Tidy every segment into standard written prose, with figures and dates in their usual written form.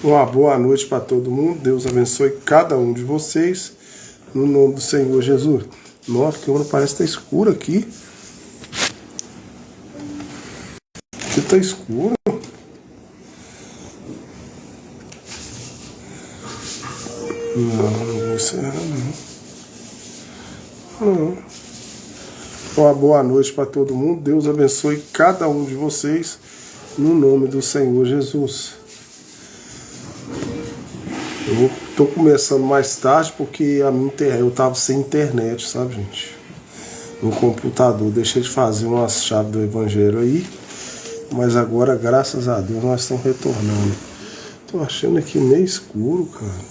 Uma boa noite para todo mundo. Deus abençoe cada um de vocês. No nome do Senhor Jesus. Nossa, que hora parece que está escuro aqui. Aqui está escuro. Não vou encerrar não. Uma boa noite para todo mundo. Deus abençoe cada um de vocês. No nome do Senhor Jesus. Eu tô começando mais tarde porque eu tava sem internet, sabe, gente? No computador. Deixei de fazer umas chaves do Evangelho aí. Mas agora, graças a Deus, nós estamos retornando. Tô achando aqui meio escuro, cara.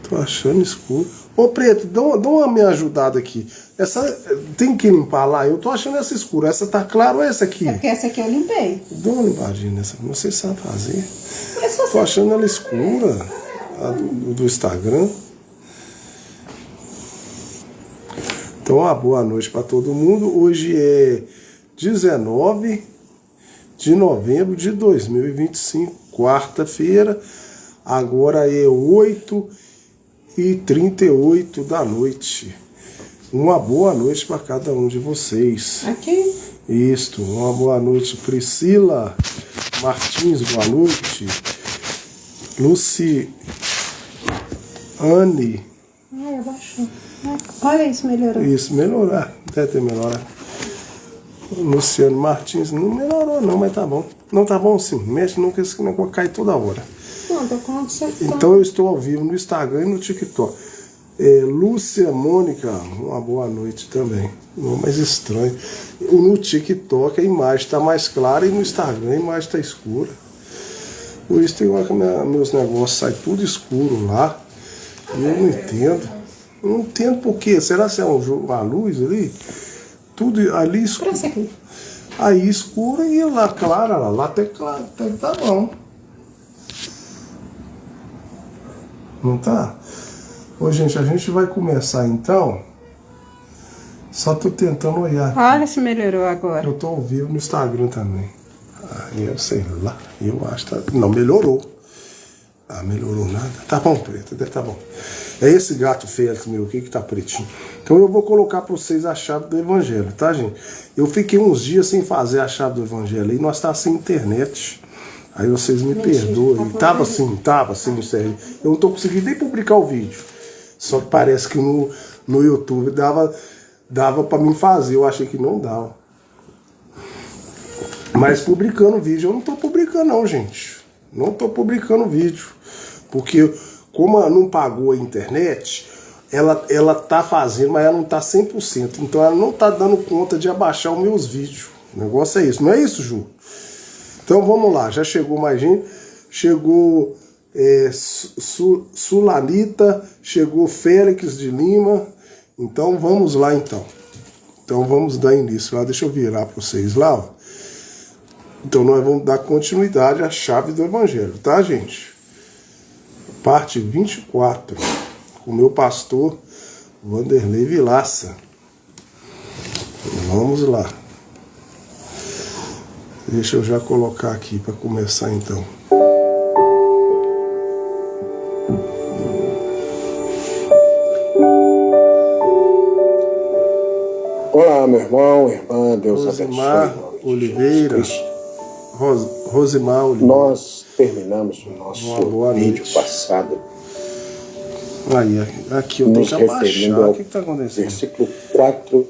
Tô achando escuro. Ô, Preto, dá uma minha ajudada aqui. Essa tem que limpar lá? Eu tô achando essa escura. Essa tá clara ou essa aqui? É porque essa aqui eu limpei. Dá uma limpadinha nessa. Não sei se sabe fazer. Tô achando ela escura. A do Instagram. Então, uma boa noite para todo mundo. Hoje é 19 de novembro de 2025. Quarta-feira. Agora é 8h38 da noite. Uma boa noite para cada um de vocês. Aqui. Isto, uma boa noite, Priscila Martins, boa noite. Luciane. Abaixou. Olha isso, melhorou. Isso, melhorar. Deve ter melhorado. Luciane Martins, não melhorou não, mas tá bom. Não tá bom sim, mexe não que esse negócio cai toda hora. Não, tô com você. Então eu estou ao vivo no Instagram e no TikTok. Lúcia Mônica, uma boa noite também. Não, mas estranho. No TikTok a imagem está mais clara e no Instagram a imagem está escura. Por isso tem hora que meus negócios saem tudo escuro lá. E eu não entendo. Eu não entendo por quê. Será que é uma luz ali? Tudo ali escuro. Aí escuro e lá clara. Lá até claro, até que tá bom. Não tá? Ô, gente, a gente vai começar então. Só tô tentando olhar aqui. Olha se melhorou agora. Eu tô ao vivo no Instagram também. Eu sei lá. Eu acho que tá... Não, melhorou. Melhorou nada. Tá bom, Preto. Tá bom. É esse gato Félix meu aqui que tá pretinho. Então eu vou colocar pra vocês a chave do Evangelho, tá, gente? Eu fiquei uns dias sem fazer a chave do Evangelho e nós tá sem internet. Aí vocês me perdoem. Tava assim, sério. Eu não tô conseguindo nem publicar o vídeo. Só que parece que no YouTube dava pra mim fazer. Eu achei que não dava. Mas publicando vídeo, eu não tô publicando não, gente. Não tô publicando vídeo. Porque como não pagou a internet, ela tá fazendo, mas ela não tá 100%. Então ela não tá dando conta de abaixar os meus vídeos. O negócio é isso. Não é isso, Ju? Então vamos lá, já chegou mais gente, chegou Sulanita, chegou Félix de Lima, então vamos lá então. Então vamos dar início lá, deixa eu virar para vocês lá, ó. Então nós vamos dar continuidade à chave do Evangelho, tá, gente? Parte 24, com o meu pastor Vanderlei Vilaça. Vamos lá. Deixa eu já colocar aqui para começar então. Olá, meu irmão, irmã, Deus Rosimar abençoe. Oliveira. Rosimar Oliveira. Nós terminamos o nosso vídeo passado. Aí, aqui eu tenho que abaixar. O que está acontecendo? Versículo 4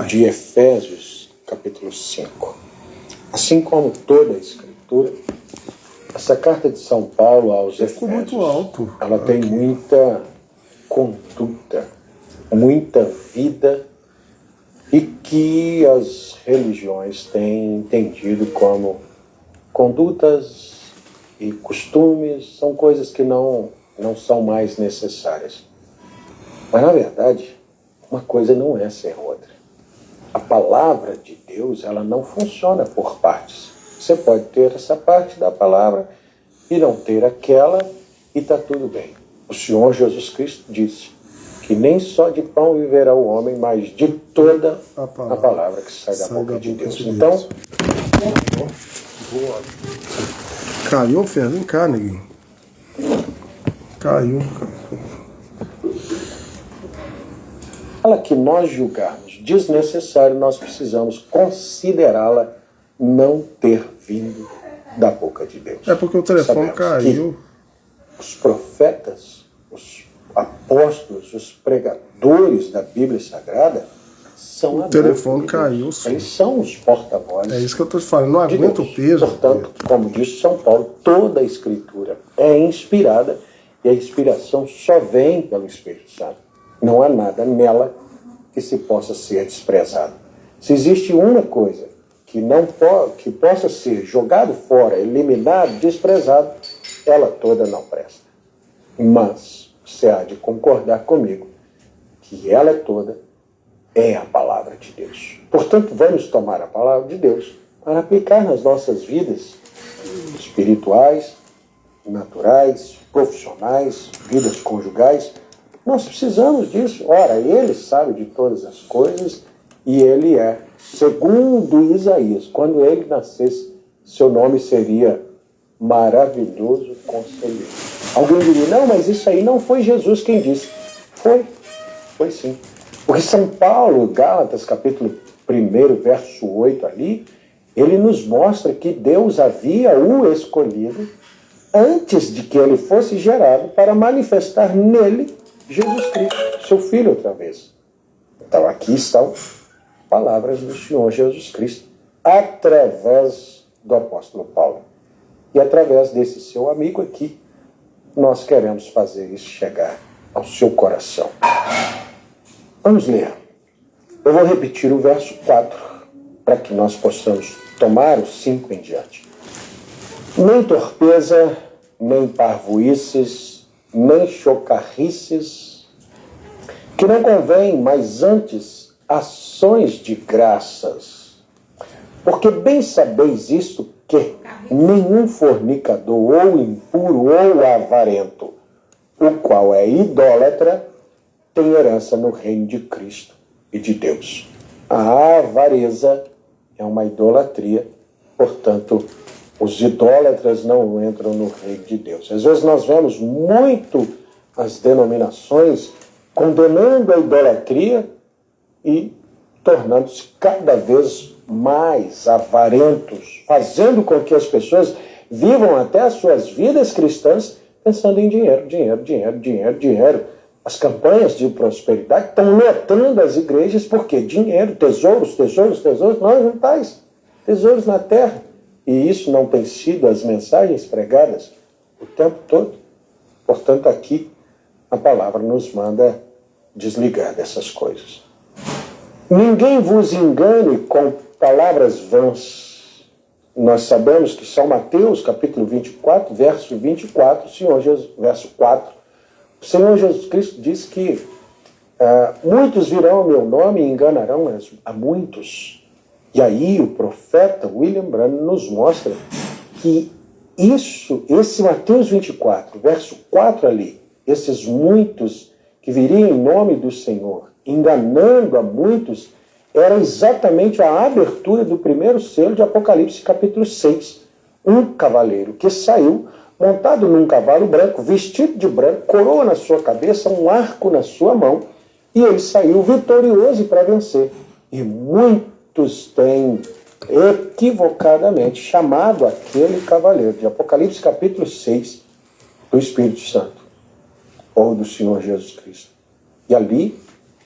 de Efésios, capítulo 5. Assim como toda a Escritura, essa carta de São Paulo aos Efésios, muito alto. Ela tem muita conduta, muita vida, e que as religiões têm entendido como condutas e costumes, são coisas que não são mais necessárias. Mas, na verdade, uma coisa não é sem outra. A palavra de Deus, ela não funciona por partes. Você pode ter essa parte da palavra e não ter aquela, e está tudo bem. O Senhor Jesus Cristo disse que nem só de pão viverá o homem, mas de toda a palavra que sai da boca de Deus. Então, boa. Caiu, Fer? Vem cá, neguinho. Caiu. Fala que nós julgarmos desnecessário, nós precisamos considerá-la não ter vindo da boca de Deus. É porque o telefone Sabemos caiu. que os profetas, os apóstolos, os pregadores da Bíblia Sagrada são O telefone caiu, sim. Eles são os porta-vozes. É isso que eu estou te falando. Não de aguenta Deus. o peso. Portanto, como disse São Paulo, toda a Escritura é inspirada e a inspiração só vem pelo Espírito Santo. Não há nada nela que se possa ser desprezado. Se existe uma coisa que possa ser jogado fora, eliminado, desprezado, ela toda não presta. Mas você há de concordar comigo que ela toda é a palavra de Deus. Portanto, vamos tomar a palavra de Deus para aplicar nas nossas vidas espirituais, naturais, profissionais, vidas conjugais. Nós precisamos disso. Ora, Ele sabe de todas as coisas e Ele é, segundo Isaías, quando Ele nascesse, seu nome seria Maravilhoso Conselheiro. Alguém diria, não, mas isso aí não foi Jesus quem disse. Foi sim. Porque São Paulo, Gálatas, capítulo 1, verso 8 ali, ele nos mostra que Deus havia o escolhido antes de que ele fosse gerado para manifestar nele Jesus Cristo, seu Filho outra vez. Então aqui estão palavras do Senhor Jesus Cristo, através do apóstolo Paulo. E através desse seu amigo aqui, nós queremos fazer isso chegar ao seu coração. Vamos ler. Eu vou repetir o verso 4, para que nós possamos tomar os 5 em diante. Nem torpeza, nem parvoíces, nem chocarrices, que não convém, mas antes ações de graças. Porque bem sabeis isto, que nenhum fornicador, ou impuro, ou avarento, o qual é idólatra, tem herança no reino de Cristo e de Deus. A avareza é uma idolatria, portanto, os idólatras não entram no reino de Deus. Às vezes nós vemos muito as denominações condenando a idolatria e tornando-se cada vez mais avarentos, fazendo com que as pessoas vivam até as suas vidas cristãs pensando em dinheiro, dinheiro, dinheiro, dinheiro, dinheiro. As campanhas de prosperidade estão lotando as igrejas porque dinheiro, tesouros, tesouros, tesouros, nós não tais, tesouros na terra. E isso não tem sido as mensagens pregadas o tempo todo. Portanto, aqui a palavra nos manda desligar dessas coisas. Ninguém vos engane com palavras vãs. Nós sabemos que São Mateus, capítulo 24, verso 24, verso 4, o Senhor Jesus Cristo diz que muitos virão ao meu nome e enganarão a muitos. E aí o profeta William Branham nos mostra que esse Mateus 24, verso 4 ali, esses muitos que viriam em nome do Senhor, enganando a muitos, era exatamente a abertura do primeiro selo de Apocalipse, capítulo 6. Um cavaleiro que saiu montado num cavalo branco, vestido de branco, coroa na sua cabeça, um arco na sua mão, e ele saiu vitorioso para vencer. E muitos têm equivocadamente chamado aquele cavaleiro de Apocalipse capítulo 6 do Espírito Santo, ou do Senhor Jesus Cristo. E ali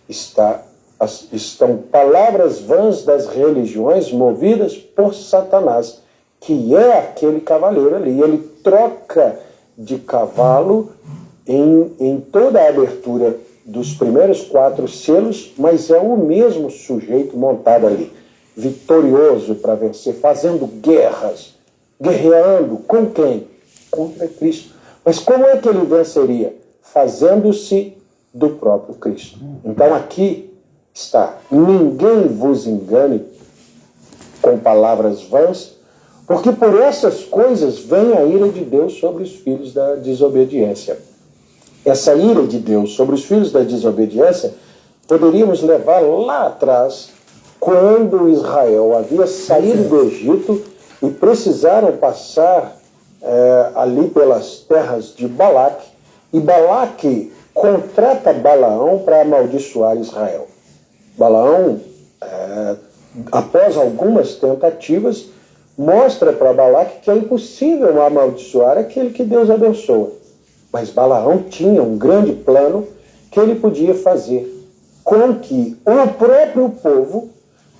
estão palavras vãs das religiões movidas por Satanás, que é aquele cavaleiro ali. Ele troca de cavalo em toda a abertura dos primeiros 4 selos, mas é o mesmo sujeito montado ali, vitorioso para vencer, fazendo guerras, guerreando com quem? Contra Cristo. Mas como é que ele venceria? Fazendo-se do próprio Cristo. Então aqui está: ninguém vos engane com palavras vãs, porque por essas coisas vem a ira de Deus sobre os filhos da desobediência. Essa ira de Deus sobre os filhos da desobediência poderíamos levar lá atrás, quando Israel havia saído do Egito e precisaram passar ali pelas terras de Balaque, e Balaque contrata Balaão para amaldiçoar Israel. Balaão, após algumas tentativas, mostra para Balaque que é impossível amaldiçoar aquele que Deus abençoa. Mas Balaão tinha um grande plano que ele podia fazer com que o próprio povo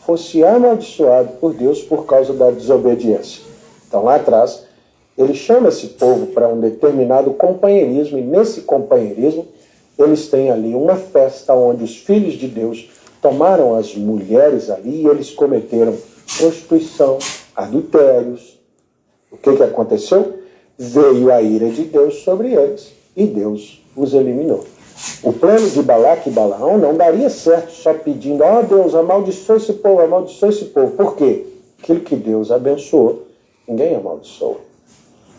fosse amaldiçoado por Deus por causa da desobediência. Então, lá atrás, ele chama esse povo para um determinado companheirismo, e nesse companheirismo, eles têm ali uma festa onde os filhos de Deus tomaram as mulheres ali e eles cometeram prostituição, adultérios. O que aconteceu? Veio a ira de Deus sobre eles e Deus os eliminou. O plano de Balaque e Balaão não daria certo só pedindo: ó Deus, amaldiçoa esse povo, amaldiçoa esse povo. Por quê? Aquilo que Deus abençoou, ninguém amaldiçoa.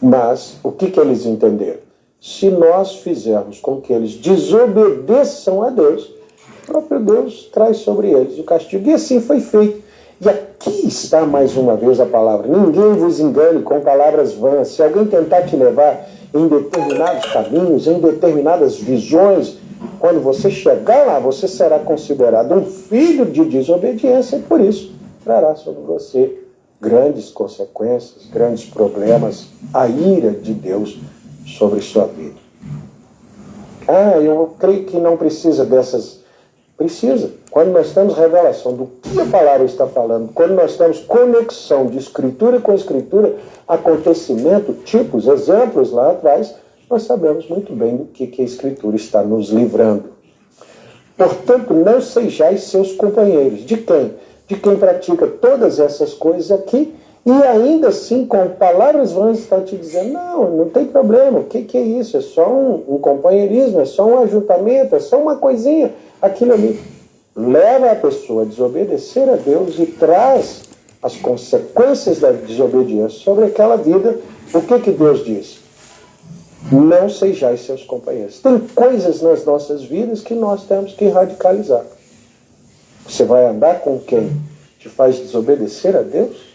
Mas o que eles entenderam? Se nós fizermos com que eles desobedeçam a Deus, o próprio Deus traz sobre eles o castigo. E assim foi feito. E aqui está mais uma vez a palavra: ninguém vos engane com palavras vãs. Se alguém tentar te levar em determinados caminhos, em determinadas visões, quando você chegar lá, você será considerado um filho de desobediência, e por isso trará sobre você grandes consequências, grandes problemas, a ira de Deus sobre sua vida. Eu creio que não precisa dessas. Precisa. Quando nós temos revelação do que a palavra está falando, quando nós temos conexão de Escritura com Escritura, acontecimento, tipos, exemplos lá atrás, nós sabemos muito bem do que a Escritura está nos livrando. Portanto, não sejais seus companheiros. De quem? De quem pratica todas essas coisas aqui e ainda assim, com palavras vãs, está te dizendo: não tem problema, o que é isso? É só um companheirismo, é só um ajuntamento, é só uma coisinha. Aquilo ali leva a pessoa a desobedecer a Deus e traz as consequências da desobediência sobre aquela vida. O que Deus diz? Não sejais seus companheiros. Tem coisas nas nossas vidas que nós temos que radicalizar. Você vai andar com quem te faz desobedecer a Deus?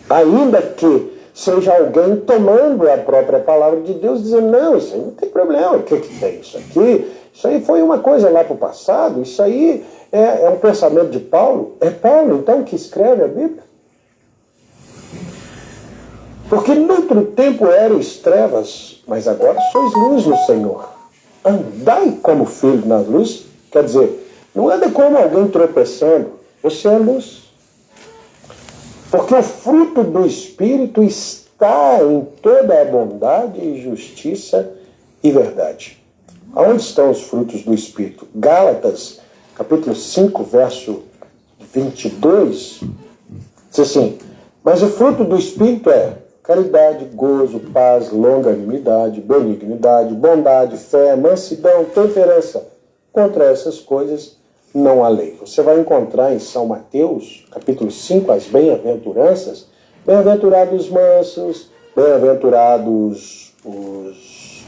Ainda que seja alguém tomando a própria palavra de Deus, dizendo: não, isso aí não tem problema, o que tem isso aqui? Isso aí foi uma coisa lá para o passado, isso aí é um pensamento de Paulo. É Paulo, então, que escreve a Bíblia? Porque noutro tempo erais trevas, mas agora sois luz no Senhor. Andai como filho na luz, quer dizer, não anda como alguém tropeçando, você é luz. Porque o fruto do Espírito está em toda a bondade e justiça e verdade. Aonde estão os frutos do Espírito? Gálatas, capítulo 5, verso 22, diz assim: mas o fruto do Espírito é caridade, gozo, paz, longanimidade, benignidade, bondade, fé, mansidão, temperança. Contra essas coisas não há lei. Você vai encontrar em São Mateus, capítulo 5, as bem-aventuranças. Bem-aventurados os mansos, bem-aventurados os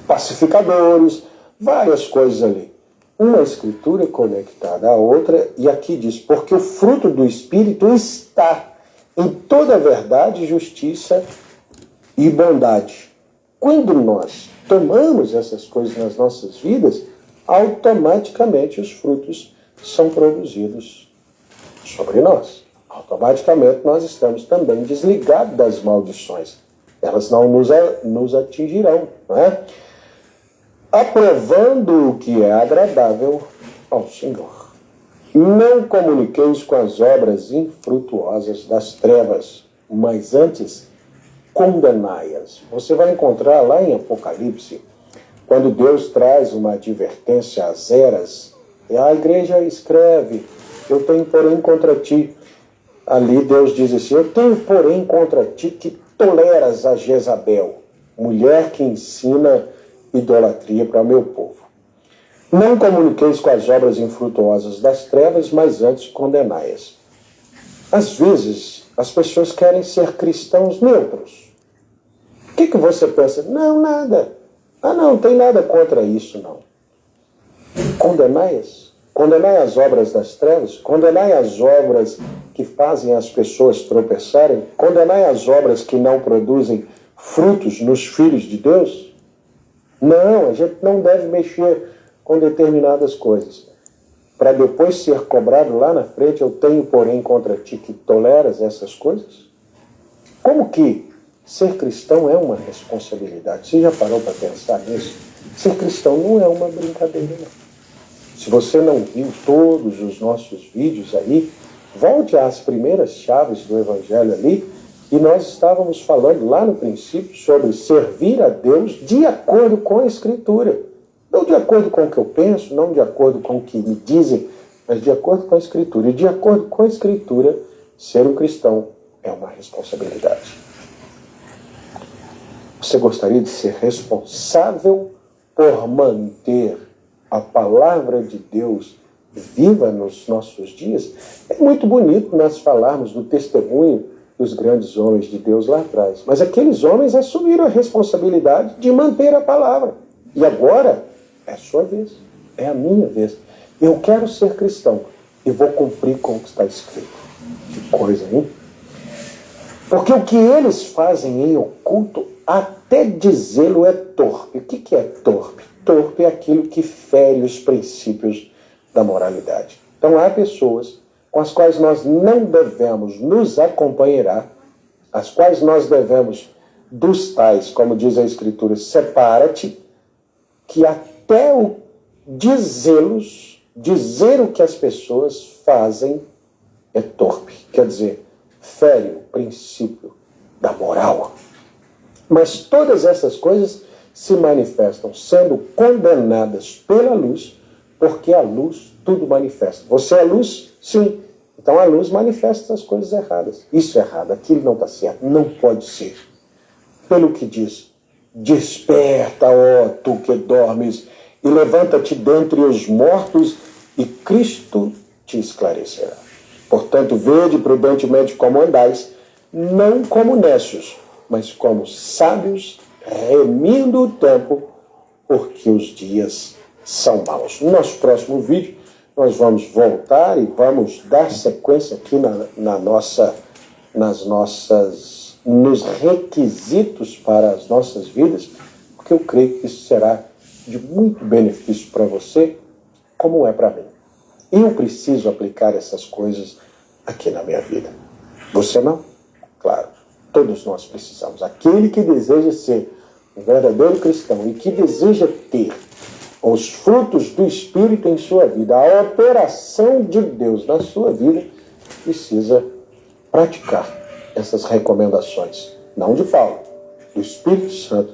pacificadores, várias coisas ali. Uma escritura conectada à outra, e aqui diz: porque o fruto do Espírito está em toda a verdade, justiça e bondade. Quando nós tomamos essas coisas nas nossas vidas, automaticamente os frutos são produzidos sobre nós. Automaticamente nós estamos também desligados das maldições. Elas não nos atingirão, não é? Aprovando o que é agradável ao Senhor. Não comuniqueis com as obras infrutuosas das trevas, mas antes condenai-as. Você vai encontrar lá em Apocalipse, quando Deus traz uma advertência às eras, e a igreja escreve: eu tenho porém contra ti. Ali Deus diz assim: eu tenho porém contra ti que toleras a Jezabel, mulher que ensina idolatria para o meu povo. Não comuniqueis com as obras infrutuosas das trevas, mas antes condenai-as. Às vezes, as pessoas querem ser cristãos neutros. O que você pensa? Não, nada. Não tem nada contra isso, não. Condenai-as. condenai as obras das trevas, condenai as obras que fazem as pessoas tropeçarem, condenai as obras que não produzem frutos nos filhos de Deus. Não, a gente não deve mexer com determinadas coisas, para depois ser cobrado lá na frente. Eu tenho, porém, contra ti que toleras essas coisas. Como que ser cristão é uma responsabilidade? Você já parou para pensar nisso? Ser cristão não é uma brincadeira, não. Se você não viu todos os nossos vídeos aí, volte às primeiras chaves do Evangelho ali, e nós estávamos falando lá no princípio sobre servir a Deus de acordo com a Escritura. Não de acordo com o que eu penso, não de acordo com o que me dizem, mas de acordo com a Escritura. E de acordo com a Escritura, ser um cristão é uma responsabilidade. Você gostaria de ser responsável por manter a palavra de Deus viva nos nossos dias? É muito bonito nós falarmos do testemunho dos grandes homens de Deus lá atrás, mas aqueles homens assumiram a responsabilidade de manter a palavra. E agora é a sua vez, é a minha vez. Eu quero ser cristão e vou cumprir com o que está escrito. Que coisa, hein? Porque o que eles fazem em oculto, até dizê-lo é torpe. O que é torpe? Torpe é aquilo que fere os princípios da moralidade. Então há pessoas com as quais nós não devemos nos acompanhar, as quais nós devemos dos tais, como diz a Escritura, separa-te, que até o dizer o que as pessoas fazem é torpe. Quer dizer, fere o princípio da moral. Mas todas essas coisas se manifestam sendo condenadas pela luz, porque a luz tudo manifesta. Você é luz? Sim. Então a luz manifesta as coisas erradas. Isso é errado, aquilo não está certo, não pode ser. Pelo que diz, desperta, ó tu que dormes, e levanta-te dentre os mortos, e Cristo te esclarecerá. Portanto, vede prudentemente como andais, não como nécios, mas como sábios, remindo o tempo, porque os dias são maus. No nosso próximo vídeo, nós vamos voltar e vamos dar sequência aqui nos requisitos para as nossas vidas, porque eu creio que isso será de muito benefício para você, como é para mim. E eu preciso aplicar essas coisas aqui na minha vida. Você não? Claro, todos nós precisamos. Aquele que deseja ser um verdadeiro cristão e que deseja ter os frutos do Espírito em sua vida, a operação de Deus na sua vida, precisa praticar essas recomendações, não de Paulo, do Espírito Santo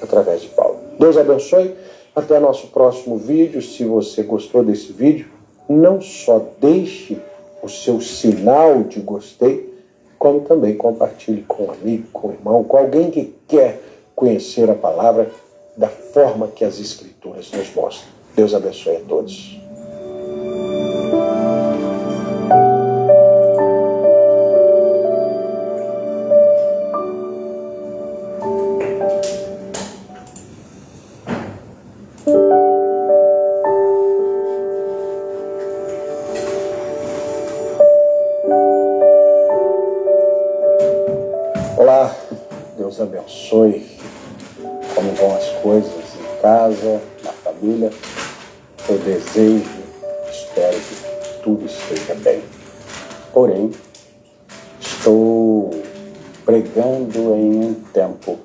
através de Paulo. Deus abençoe. Até nosso próximo vídeo. Se você gostou desse vídeo, não só deixe o seu sinal de gostei, como também compartilhe com um amigo, com um irmão, com alguém que quer conhecer a palavra da forma que as Escrituras nos mostram. Deus abençoe a todos. Olá, Deus abençoe. Como vão as coisas em casa, na família? Eu desejo, espero que tudo esteja bem. Porém, estou pregando em um tempo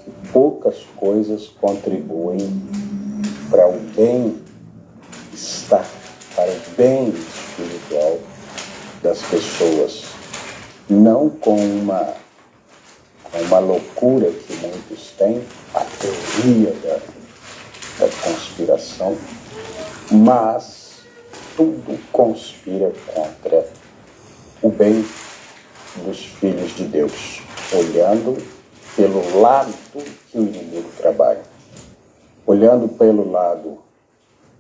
que poucas coisas contribuem para o bem-estar, para o bem espiritual das pessoas. Não com uma loucura que muitos têm, a teoria da conspiração, mas tudo conspira contra o bem dos filhos de Deus, olhando pelo lado que o inimigo trabalha. Olhando pelo lado,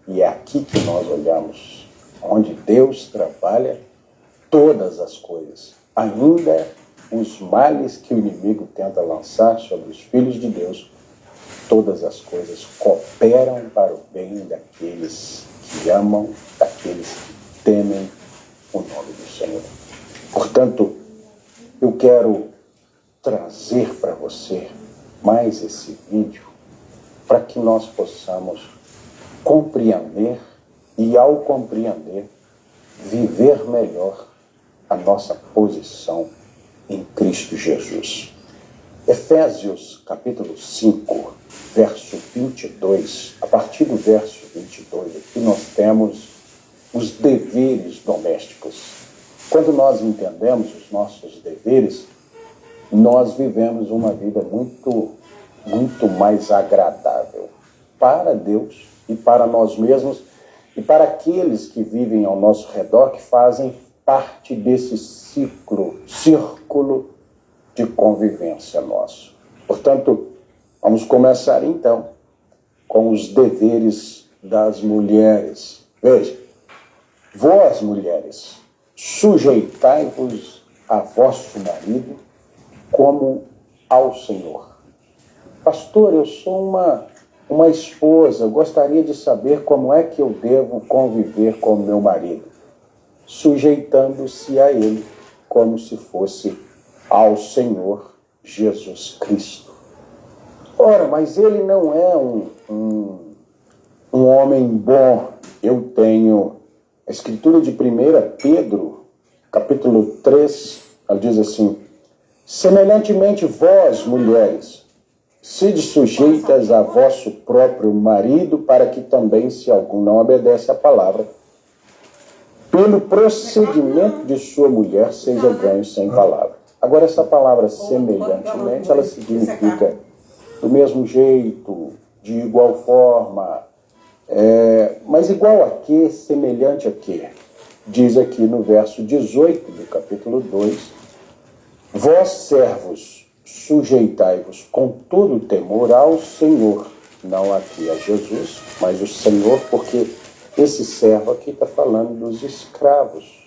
e é aqui que nós olhamos, onde Deus trabalha todas as coisas, ainda os males que o inimigo tenta lançar sobre os filhos de Deus, todas as coisas cooperam para o bem daqueles que amam, daqueles que temem o nome do Senhor. Portanto, eu quero trazer para você mais esse vídeo para que nós possamos compreender e, ao compreender, viver melhor a nossa posição em Cristo Jesus. Efésios capítulo 5, verso 22, a partir do verso 22, aqui nós temos os deveres domésticos. Quando nós entendemos os nossos deveres, nós vivemos uma vida muito mais agradável para Deus e para nós mesmos e para aqueles que vivem ao nosso redor, que fazem parte desse círculo de convivência nosso. Portanto, vamos começar então com os deveres das mulheres. Veja, vós, mulheres, sujeitai-vos a vosso marido como ao Senhor. Pastor, eu sou uma esposa, eu gostaria de saber como é que eu devo conviver com meu marido. Sujeitando-se a ele como se fosse ao Senhor Jesus Cristo. Ora, mas ele não é um homem bom. Eu tenho a escritura de 1 Pedro, capítulo 3, ela diz assim: semelhantemente vós, mulheres, sede sujeitas a vosso próprio marido, para que também, se algum não obedece à palavra, pelo procedimento de sua mulher, seja ganho sem palavra. Agora, essa palavra semelhantemente, ela significa do mesmo jeito, de igual forma, mas igual a quê? Semelhante a quê? Diz aqui no verso 18 do capítulo 2, vós, servos, sujeitai-vos com todo o temor ao Senhor, não aqui a Jesus, mas o Senhor, porque esse servo aqui está falando dos escravos.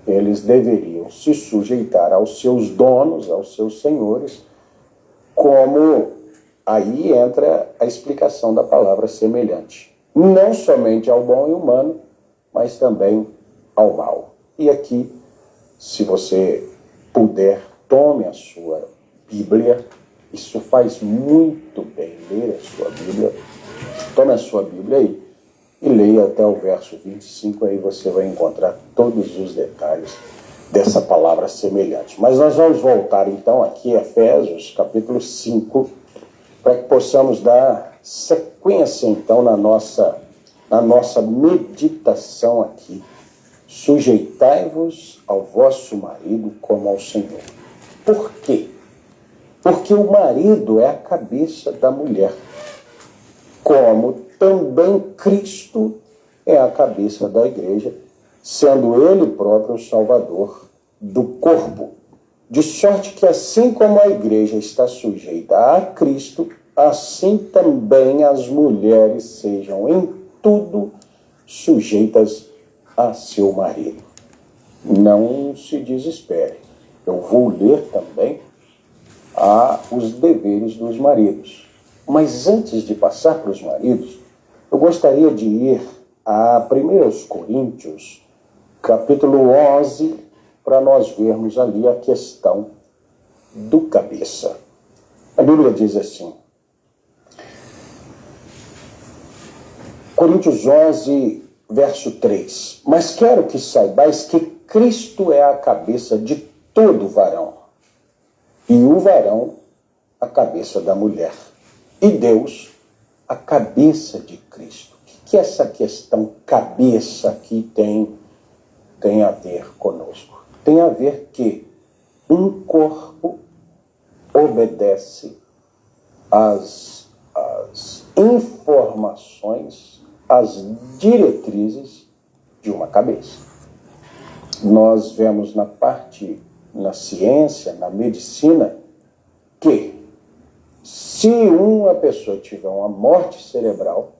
Eles deveriam se sujeitar aos seus donos, aos seus senhores, como aí entra a explicação da palavra semelhante. Não somente ao bom e humano, mas também ao mal. E aqui, se você puder, tome a sua Bíblia. Isso faz muito bem ler a sua Bíblia. Tome a sua Bíblia aí e leia até o verso 25, aí você vai encontrar todos os detalhes dessa palavra semelhante. Mas nós vamos voltar então aqui a Efésios, capítulo 5, para que possamos dar sequência então na nossa meditação aqui. Sujeitai-vos ao vosso marido como ao Senhor. Por quê? Porque o marido é a cabeça da mulher, como também Cristo é a cabeça da igreja, sendo ele próprio o Salvador do corpo. De sorte que assim como a igreja está sujeita a Cristo, assim também as mulheres sejam em tudo sujeitas a seu marido. Não se desespere. Eu vou ler também os deveres dos maridos. Mas antes de passar para os maridos, eu gostaria de ir a 1 Coríntios, capítulo 11, para nós vermos ali a questão do cabeça. A Bíblia diz assim, Coríntios 11, verso 3. Mas quero que saibais que Cristo é a cabeça de todo varão, e o varão a cabeça da mulher, e Deus a cabeça de Cristo. O que essa questão cabeça aqui tem a ver conosco? Tem a ver que um corpo obedece às informações, às diretrizes de uma cabeça. Nós vemos na ciência, na medicina, que se uma pessoa tiver uma morte cerebral,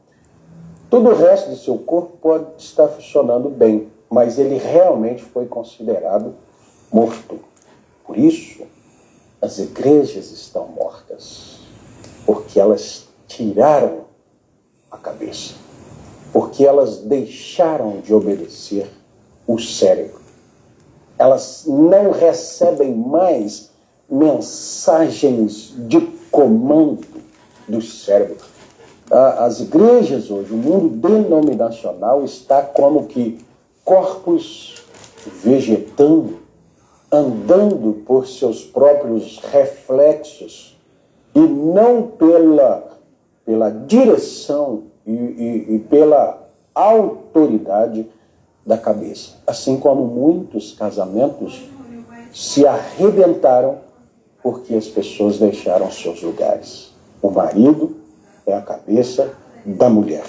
todo o resto do seu corpo pode estar funcionando bem, mas ele realmente foi considerado morto. Por isso, as igrejas estão mortas, porque elas tiraram a cabeça. porque elas deixaram de obedecer o cérebro. Elas não recebem mais mensagens de comando do cérebro. As igrejas hoje, o mundo denominacional está como que corpos vegetando, andando por seus próprios reflexos e não pela direção e pela autoridade da cabeça. Assim como muitos casamentos se arrebentaram porque as pessoas deixaram seus lugares. O marido é a cabeça da mulher.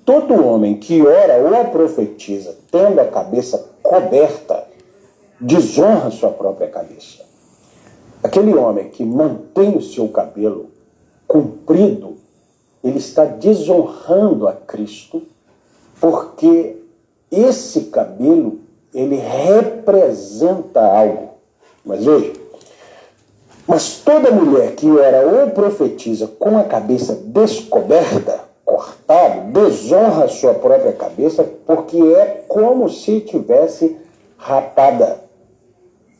Todo homem que ora ou profetiza tendo a cabeça coberta, desonra sua própria cabeça. Aquele homem que mantém o seu cabelo comprido, ele está desonrando a Cristo, porque esse cabelo, ele representa algo. Mas veja, mas toda mulher que ora ou profetiza com a cabeça descoberta, cortada, desonra a sua própria cabeça, porque é como se tivesse rapada.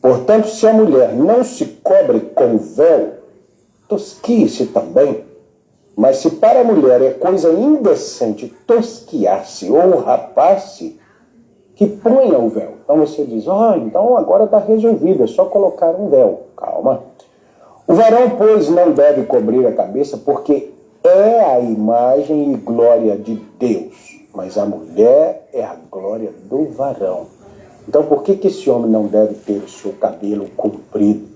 Portanto, se a mulher não se cobre com véu, tosquie-se também. Mas se para a mulher é coisa indecente tosquiar-se ou rapar-se, que ponha o véu. Então você diz, então agora está resolvido, é só colocar um véu. Calma. O varão, pois, não deve cobrir a cabeça, porque é a imagem e glória de Deus. Mas a mulher é a glória do varão. Então por que esse homem não deve ter o seu cabelo comprido?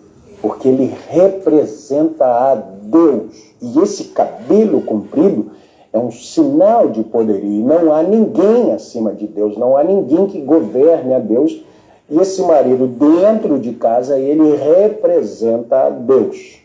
Porque ele representa a Deus. E esse cabelo comprido é um sinal de poderio. E não há ninguém acima de Deus, não há ninguém que governe a Deus. E esse marido dentro de casa, ele representa a Deus.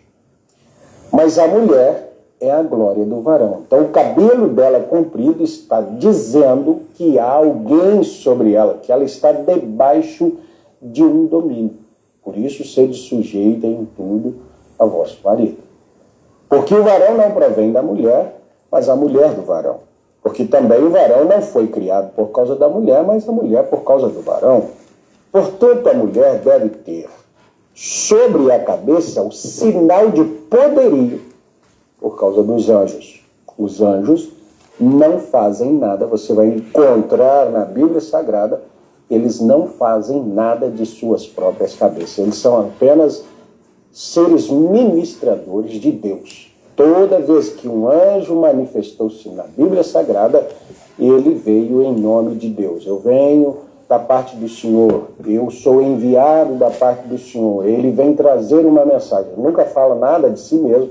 Mas a mulher é a glória do varão. Então o cabelo dela comprido está dizendo que há alguém sobre ela, que ela está debaixo de um domínio. Por isso, sede sujeita em tudo a vosso marido. Porque o varão não provém da mulher, mas a mulher do varão. Porque também o varão não foi criado por causa da mulher, mas a mulher por causa do varão. Portanto, a mulher deve ter sobre a cabeça o sinal de poderio por causa dos anjos. Os anjos não fazem nada, você vai encontrar na Bíblia Sagrada, eles não fazem nada de suas próprias cabeças. Eles são apenas seres ministradores de Deus. Toda vez que um anjo manifestou-se na Bíblia Sagrada, ele veio em nome de Deus. Eu venho da parte do Senhor, eu sou enviado da parte do Senhor. Ele vem trazer uma mensagem. Nunca fala nada de si mesmo.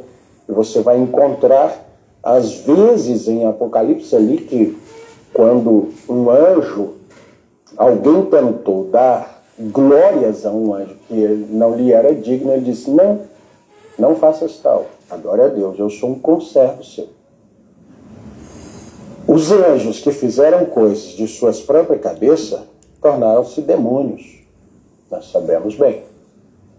E você vai encontrar, às vezes, em Apocalipse ali, que quando um anjo, alguém tentou dar glórias a um anjo que não lhe era digno, ele disse, não faças tal, adore a Deus, eu sou um conservo seu. Os anjos que fizeram coisas de suas próprias cabeças tornaram-se demônios, nós sabemos bem.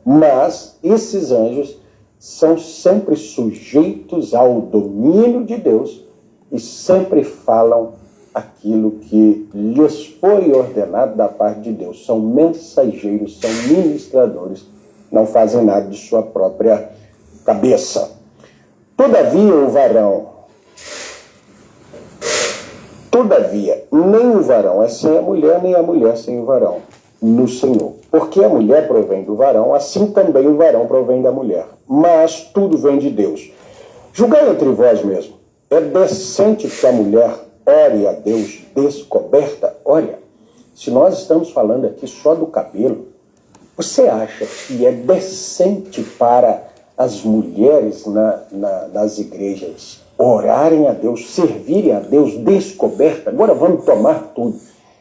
Mas esses anjos são sempre sujeitos ao domínio de Deus e sempre falam aquilo que lhes foi ordenado da parte de Deus. São mensageiros, são ministradores, não fazem nada de sua própria cabeça. Todavia, nem o varão é sem a mulher, nem a mulher sem o varão, no Senhor. Porque a mulher provém do varão, assim também o varão provém da mulher. Mas tudo vem de Deus. Julgai entre vós mesmo. É decente que a mulher ore a Deus descoberta? Olha, se nós estamos falando aqui só do cabelo, você acha que é decente para as mulheres nas igrejas orarem a Deus, servirem a Deus descoberta? Agora vamos tomar tudo.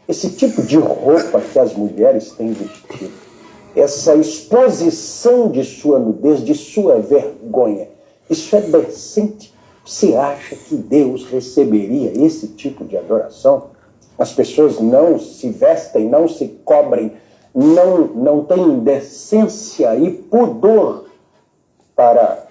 Esse tipo de roupa que as mulheres têm vestido, essa exposição de sua nudez, de sua vergonha, isso é decente? Você acha que Deus receberia esse tipo de adoração? As pessoas não se vestem, não se cobrem, não têm decência e pudor para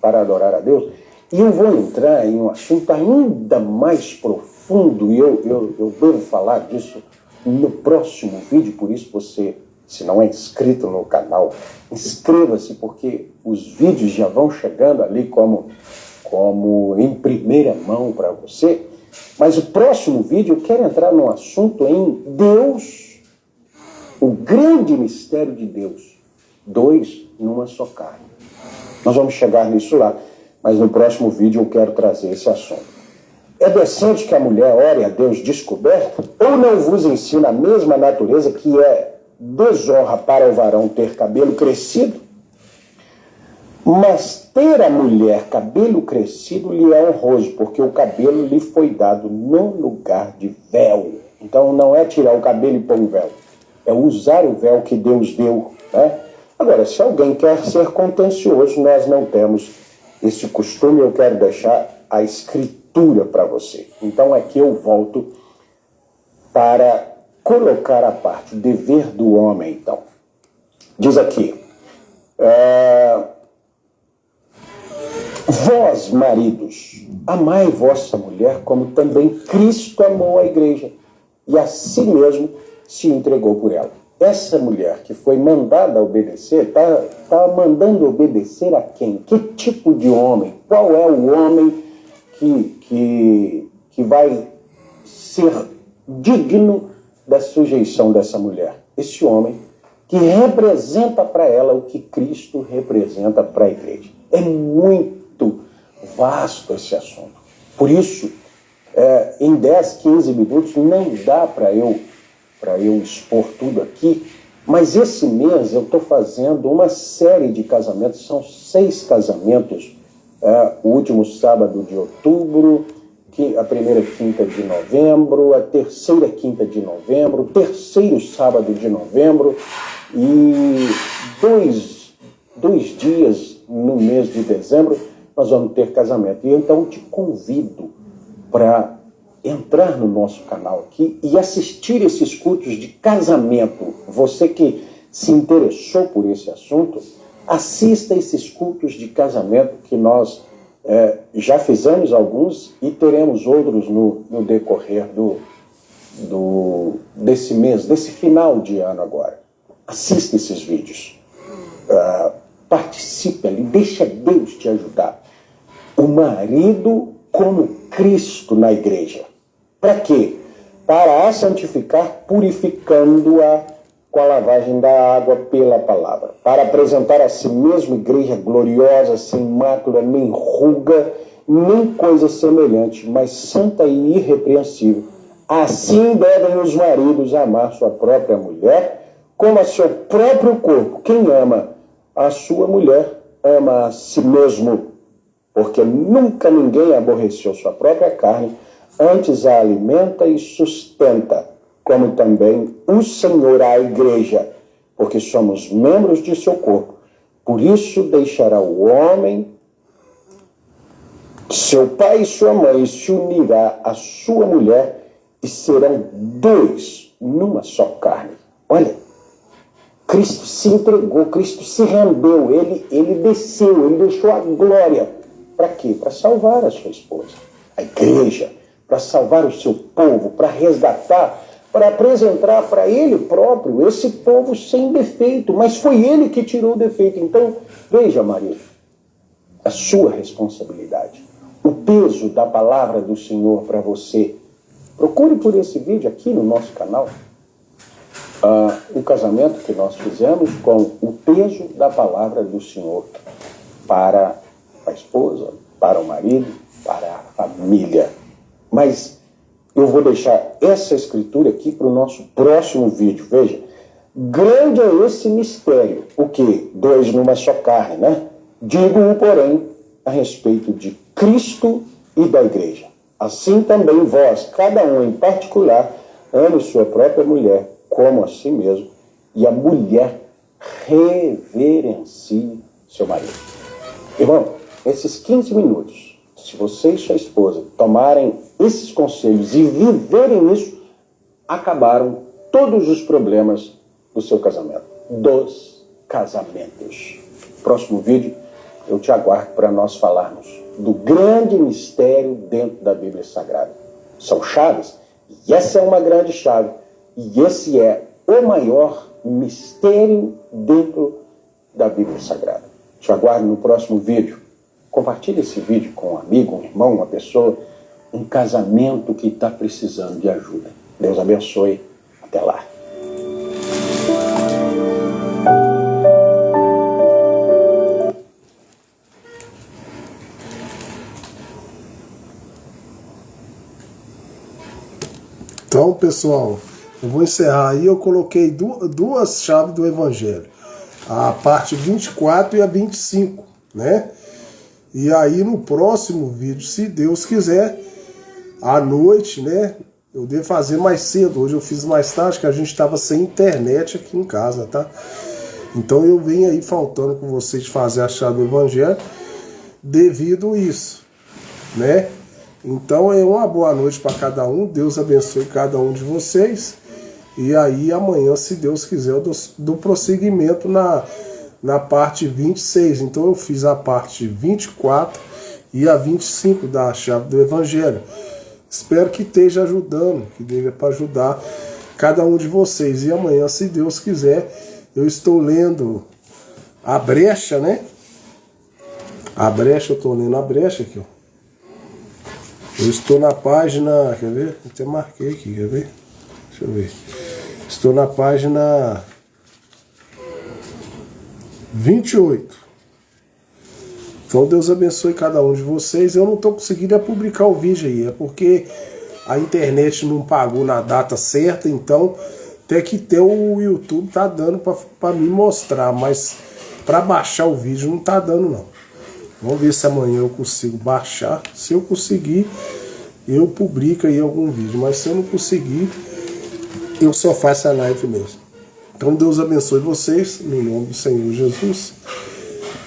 adorar a Deus. E eu vou entrar em um assunto ainda mais profundo, fundo, e eu devo falar disso no próximo vídeo, por isso você, se não é inscrito no canal, inscreva-se, porque os vídeos já vão chegando ali como em primeira mão para você. Mas o próximo vídeo eu quero entrar num assunto em Deus, o grande mistério de Deus. 2 numa só carne. Nós vamos chegar nisso lá, mas no próximo vídeo eu quero trazer esse assunto. É decente que a mulher ore a Deus descoberta? Ou não vos ensina a mesma natureza que é desonra para o varão ter cabelo crescido? Mas ter a mulher cabelo crescido lhe é honroso, porque o cabelo lhe foi dado no lugar de véu. Então não é tirar o cabelo e pôr o véu, é usar o véu que Deus deu, né? Agora, se alguém quer ser contencioso, nós não temos esse costume. Eu quero deixar a escritura para você. Então aqui eu volto para colocar a parte, o dever do homem, então. Diz aqui, vós, maridos, amai vossa mulher, como também Cristo amou a igreja, e a si mesmo se entregou por ela. Essa mulher que foi mandada obedecer, está mandando obedecer a quem? Que tipo de homem? Qual é o homem que vai ser digno da sujeição dessa mulher? Esse homem que representa para ela o que Cristo representa para a igreja. É muito vasto esse assunto. Por isso, em 10, 15 minutos não dá para eu expor tudo aqui, mas esse mês eu estou fazendo uma série de casamentos, são 6 casamentos, o último sábado de outubro, a primeira quinta de novembro, a terceira quinta de novembro, o terceiro sábado de novembro e dois dias no mês de dezembro nós vamos ter casamento. E então te convido para entrar no nosso canal aqui e assistir esses cultos de casamento. Você que se interessou por esse assunto, assista esses cultos de casamento que nós já fizemos alguns e teremos outros no decorrer desse mês, desse final de ano agora. Assista esses vídeos. Participe ali, deixa Deus te ajudar. O marido como Cristo na igreja. Para quê? Para a santificar, purificando-a com a lavagem da água pela palavra. Para apresentar a si mesmo igreja gloriosa, sem mácula, nem ruga, nem coisa semelhante, mas santa e irrepreensível. Assim devem os maridos amar sua própria mulher, como a seu próprio corpo. Quem ama a sua mulher, ama a si mesmo, porque nunca ninguém aborreceu sua própria carne, antes a alimenta e sustenta, como também o Senhor à igreja, porque somos membros de seu corpo. Por isso deixará o homem, seu pai e sua mãe, e se unirá à sua mulher, e serão 2 numa só carne. Olha, Cristo se entregou, Cristo se rendeu, ele desceu, ele deixou a glória. Para quê? Para salvar a sua esposa, a igreja, para salvar o seu povo, para resgatar, para apresentar para ele próprio esse povo sem defeito, mas foi ele que tirou o defeito. Então, veja, marido, a sua responsabilidade, o peso da palavra do Senhor para você. Procure por esse vídeo aqui no nosso canal, o casamento que nós fizemos com o peso da palavra do Senhor para a esposa, para o marido, para a família. Mas eu vou deixar essa escritura aqui para o nosso próximo vídeo. Veja, grande é esse mistério. O quê? 2 numa só carne, né? Digo-o, porém, a respeito de Cristo e da igreja. Assim também vós, cada um em particular, ame sua própria mulher como a si mesmo, e a mulher reverencie seu marido. Irmão, esses 15 minutos, se você e sua esposa tomarem esses conselhos e viverem isso, acabaram todos os problemas do seu casamento, dos casamentos. Próximo vídeo, eu te aguardo para nós falarmos do grande mistério dentro da Bíblia Sagrada. São chaves. E essa é uma grande chave. E esse é o maior mistério dentro da Bíblia Sagrada. Te aguardo no próximo vídeo. Compartilhe esse vídeo com um amigo, um irmão, uma pessoa, um casamento que está precisando de ajuda. Deus abençoe. Até lá. Então, pessoal, eu vou encerrar aí. Eu coloquei duas chaves do Evangelho. A parte 24 e a 25, né? E aí no próximo vídeo, se Deus quiser, à noite, né? Eu devo fazer mais cedo. Hoje eu fiz mais tarde, que a gente estava sem internet aqui em casa, tá? Então eu venho aí faltando com vocês fazer a chave do Evangelho devido a isso, né? Então é uma boa noite para cada um. Deus abençoe cada um de vocês. E aí amanhã, se Deus quiser, eu dou prosseguimento na parte 26. Então eu fiz a parte 24 e a 25 da chave do Evangelho. Espero que esteja ajudando, que dê para ajudar cada um de vocês. E amanhã, se Deus quiser, eu estou lendo a brecha, né? A brecha, eu estou lendo a brecha aqui, ó. Eu estou na página, quer ver? Eu até marquei aqui, quer ver? Deixa eu ver. Estou na página 28. Então Deus abençoe cada um de vocês. Eu não estou conseguindo publicar o vídeo aí, é porque a internet não pagou na data certa, então tem que ter o YouTube tá dando para me mostrar, mas para baixar o vídeo não tá dando não. Vamos ver se amanhã eu consigo baixar. Se eu conseguir, eu publico aí algum vídeo. Mas se eu não conseguir, eu só faço a live mesmo. Então Deus abençoe vocês, no nome do Senhor Jesus.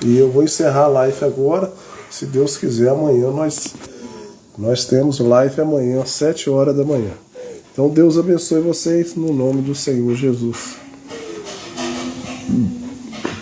E eu vou encerrar a live agora. Se Deus quiser, amanhã nós temos live amanhã, às 7 horas da manhã. Então Deus abençoe vocês, no nome do Senhor Jesus.